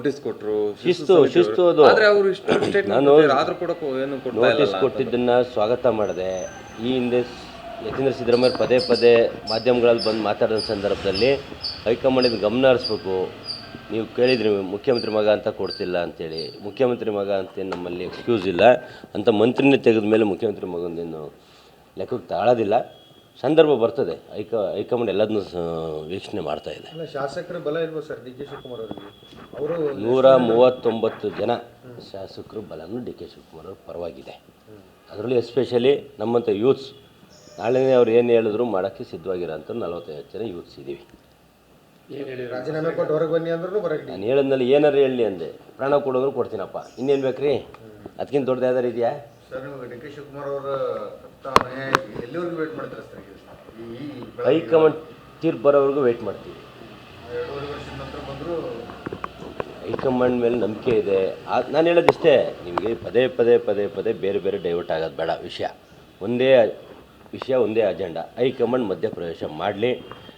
Notice ಕೊಟ್ಟರು, ಶಿಸ್ತು ಅದು. ಆದರೆ ಅವರು ನಾನು ಆದರೂ ಕೂಡ ಏನು ನೋಟಿಸ್ ಕೊಟ್ಟಿದ್ದನ್ನು ಸ್ವಾಗತ ಮಾಡಿದೆ. ಈ ಹಿಂದೆ ಯತೀಂದ್ರ ಸಿದ್ದರಾಮಯ್ಯ ಪದೇ ಪದೇ ಮಾಧ್ಯಮಗಳಲ್ಲಿ ಬಂದು ಮಾತಾಡಿದ ಸಂದರ್ಭದಲ್ಲಿ ಹೈಕಮಾಂಡಿನ ಗಮನ ಹರಿಸ್ಬೇಕು. ನೀವು ಕೇಳಿದ್ರಿ ಮುಖ್ಯಮಂತ್ರಿ ಮಗ ಅಂತ ಕೊಡ್ತಿಲ್ಲ ಅಂತೇಳಿ. ಮುಖ್ಯಮಂತ್ರಿ ಮಗ ಅಂತ ನಮ್ಮಲ್ಲಿ ಎಕ್ಸ್ಕ್ಯೂಸ್ ಇಲ್ಲ ಅಂತ ಮಂತ್ರಿನೇ ತೆಗೆದ ಮೇಲೆ ಮುಖ್ಯಮಂತ್ರಿ ಮಗಂದೇನು ಲೆಕ್ಕಕ್ಕೆ ತಾಳೋದಿಲ್ಲ. ಸಂದರ್ಭ ಬರ್ತದೆ. ಹೈಕಮಾಂಡ್ ಎಲ್ಲದನ್ನೂ ವೀಕ್ಷಣೆ ಮಾಡ್ತಾ ಇದೆ. ಶಾಸಕರ ಬಲ ಇಲ್ವಾ ಸರ್ ಡಿ ಕೆ ಶಿವಕುಮಾರ್ ಅವರಿಗೆ? ಅವರು 139 ಜನ ಶಾಸಕರು ಬಲನೂ ಡಿ ಕೆ ಶಿವಕುಮಾರ್ ಅವ್ರ ಪರವಾಗಿದೆ. ಅದರಲ್ಲೂ ಎಸ್ಪೆಷಲಿ ನಮ್ಮಂಥ ಯೂತ್ಸ್, ನಾಳೆನೇ ಅವ್ರು ಏನು ಹೇಳಿದ್ರು ಮಾಡೋಕ್ಕೆ ಸಿದ್ಧವಾಗಿರೋಂಥ 45 ಜನ ಯೂತ್ಸ್ ಇದ್ದೀವಿ. ರಾಜೀನಾಮೆ ಕೊಟ್ಟು ಹೊರಗೆ ಬನ್ನಿ ಅಂದ್ರೂ ಬರಕ್ಕೆ ನಾನು ಹೇಳಿದ್ನಲ್ಲಿ ಏನಾರು ಹೇಳಿ ಅಂದೆ, ಪ್ರಾಣ ಕೊಡೋದ್ರು ಕೊಡ್ತೀನಪ್ಪ, ಇನ್ನೇನು ಬೇಕ್ರಿ? ಅದಕ್ಕಿಂತ ದೊಡ್ಡದು ಯಾವ್ದಾರು ಇದೆಯಾ ಸರ್? ನೀವು ಡಿ ಕೆ ಶಿವಕುಮಾರ್ ಅವರ ಎಲ್ಲಿವರೆಗೂ ವೇಟ್ ಮಾಡ್ತೀರಾ ಸರ್? ಹೈಕಮಾಂಡ್ ತೀರ್ಪು ಬರೋವರೆಗೂ ವೇಟ್ ಮಾಡ್ತೀವಿ. 2.5 ವರ್ಷದ ನಂತರ ಬಂದರೂ ಹೈಕಮಾಂಡ್ ಮೇಲೆ ನಂಬಿಕೆ ಇದೆ. ನಾನು ಹೇಳೋದಿಷ್ಟೇ, ನಿಮಗೆ ಪದೇ ಪದೇ ಪದೇ ಪದೇ ಬೇರೆ ಬೇರೆ ಡೈವರ್ಟ್ ಆಗೋದು ಬೇಡ. ಒಂದೇ ಅಜೆಂಡಾ. ಹೈಕಮಾಂಡ್ ಮಧ್ಯಪ್ರವೇಶ ಮಾಡಲಿ.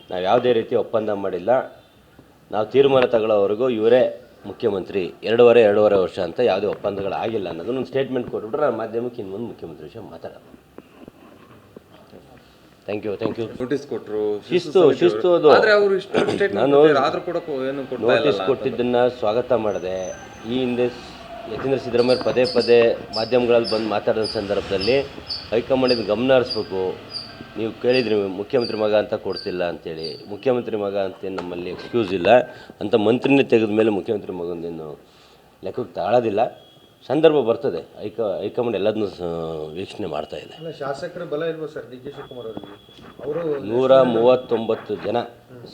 ನಾವು ಯಾವುದೇ ರೀತಿ ಒಪ್ಪಂದ ಮಾಡಿಲ್ಲ. ನಾವು ತೀರ್ಮಾನ ತಗೊಳ್ಳೋವರೆಗೂ ಇವರೇ ಮುಖ್ಯಮಂತ್ರಿ. ಎರಡೂವರೆ ವರ್ಷ ಅಂತ ಯಾವುದೇ ಒಪ್ಪಂದಗಳು ಆಗಿಲ್ಲ ಅನ್ನೋದನ್ನು ಒಂದು ಸ್ಟೇಟ್ಮೆಂಟ್ ಕೊಟ್ಬಿಟ್ರೆ ನಾನು ಮಾಧ್ಯಮಕ್ಕೆ ಇನ್ನೊಂದು ಮುಖ್ಯಮಂತ್ರಿ ವಿಷಯ ಮಾತಾಡೋದು. Thank you. ನೋಟಿಸ್ ಕೊಟ್ಟರು, ಶಿಸ್ತು ಅದು. ಆದರೆ ಅವರು ನಾನು ಆದರೂ ಕೂಡ ಏನು ನೋಟಿಸ್ ಕೊಟ್ಟಿದ್ದನ್ನು ಸ್ವಾಗತ ಮಾಡಿದೆ. ಈ ಹಿಂದೆ ಯತೀಂದ್ರ ಸಿದ್ದರಾಮಯ್ಯ ಪದೇ ಪದೇ ಮಾಧ್ಯಮಗಳಲ್ಲಿ ಬಂದು ಮಾತಾಡಿದ ಸಂದರ್ಭದಲ್ಲಿ ಹೈಕಮಾಂಡಿನ ಗಮನ ಹರಿಸ್ಬೇಕು. ನೀವು ಕೇಳಿದ್ರಿ ಮುಖ್ಯಮಂತ್ರಿ ಮಗ ಅಂತ ಕೊಡ್ತಿಲ್ಲ ಅಂತೇಳಿ. ಮುಖ್ಯಮಂತ್ರಿ ಮಗ ಅಂತ ನಮ್ಮಲ್ಲಿ ಎಕ್ಸ್ಕ್ಯೂಸ್ ಇಲ್ಲ ಅಂತ ಮಂತ್ರಿನೇ ತೆಗೆದ ಮೇಲೆ ಮುಖ್ಯಮಂತ್ರಿ ಮಗಂದೇನು ಲೆಕ್ಕಕ್ಕೆ ತಾಳೋದಿಲ್ಲ. ಸಂದರ್ಭ ಬರ್ತದೆ. ಹೈಕಮಾಂಡ್ ಎಲ್ಲದನ್ನೂ ವೀಕ್ಷಣೆ ಮಾಡ್ತಾ ಇದೆ. ಶಾಸಕರ ಬಲ ಇಲ್ವಾ ಸರ್ ಡಿ ಕೆ ಶಿವಕುಮಾರ್ ಅವರಿಗೆ? ಅವರು 139 ಜನ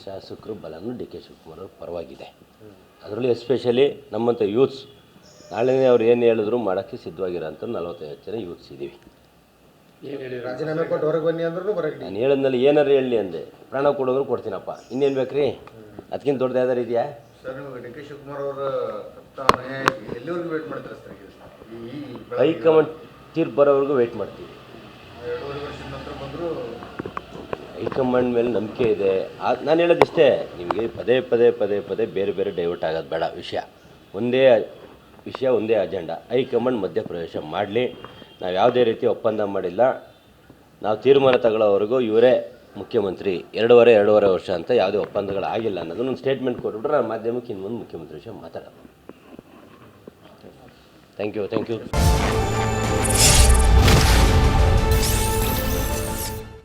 ಶಾಸಕರು ಬಲನೂ ಡಿ ಕೆ ಶಿವಕುಮಾರ್ ಅವ್ರ ಪರವಾಗಿದೆ. ಅದರಲ್ಲೂ ಎಸ್ಪೆಷಲಿ ನಮ್ಮಂಥ ಯೂತ್ಸ್, ನಾಳೆನೇ ಅವ್ರು ಏನು ಹೇಳಿದ್ರು ಮಾಡೋಕ್ಕೆ ಸಿದ್ಧವಾಗಿರೋಂಥ 45 ಜನ ಯೂತ್ಸ್ ಇದ್ದೀವಿ. ರಾಜೀನಾಮೆ ಕೊಟ್ಟು ಹೊರಗೆ ಬನ್ನಿ ಅಂದ್ರೂ ಬರಕ್ಕೆ ನಾನು ಹೇಳಿದ್ನಲ್ಲಿ ಏನಾರು ಹೇಳಿ ಅಂದೆ, ಪ್ರಾಣ ಕೊಡೋದ್ರು ಕೊಡ್ತೀನಪ್ಪ, ಇನ್ನೇನು ಬೇಕ್ರಿ? ಅದಕ್ಕಿಂತ ದೊಡ್ಡದು ಯಾವ್ದಾರು ಇದೆಯಾ ಸರ್? ನೀವು ಡಿ ಕೆ ಶಿವಕುಮಾರ್ ಅವರ ಎಲ್ಲಿವರೆಗೂ ವೇಟ್ ಮಾಡ್ತೀರಾ ಸರ್? ಹೈಕಮಾಂಡ್ ತೀರ್ಪು ಬರೋವರೆಗೂ ವೇಟ್ ಮಾಡ್ತೀವಿ. 2.5 ವರ್ಷದ ನಂತರ ಬಂದರೂ ಹೈಕಮಾಂಡ್ ಮೇಲೆ ನಂಬಿಕೆ ಇದೆ. ನಾನು ಹೇಳೋದಿಷ್ಟೇ, ನಿಮಗೆ ಪದೇ ಪದೇ ಪದೇ ಪದೇ ಬೇರೆ ಬೇರೆ ಡೈವರ್ಟ್ ಆಗೋದು ಬೇಡ. ಒಂದೇ ಅಜೆಂಡಾ. ಹೈಕಮಾಂಡ್ ಮಧ್ಯಪ್ರವೇಶ ಮಾಡಲಿ. ನಾವು ಯಾವುದೇ ರೀತಿ ಒಪ್ಪಂದ ಮಾಡಿಲ್ಲ. ನಾವು ತೀರ್ಮಾನ ತಗೊಳ್ಳೋವರೆಗೂ ಇವರೇ ಮುಖ್ಯಮಂತ್ರಿ. ಎರಡೂವರೆ ವರ್ಷ ಅಂತ ಯಾವುದೇ ಒಪ್ಪಂದಗಳು ಆಗಿಲ್ಲ ಅನ್ನೋದನ್ನು ಒಂದು ಸ್ಟೇಟ್ಮೆಂಟ್ ಕೊಟ್ಬಿಟ್ರೆ ನಾನು ಮಾಧ್ಯಮಕ್ಕೆ ಇನ್ನೊಂದು ಮುಖ್ಯಮಂತ್ರಿ ವಿಷಯ ಮಾತಾಡೋದು. Thank you.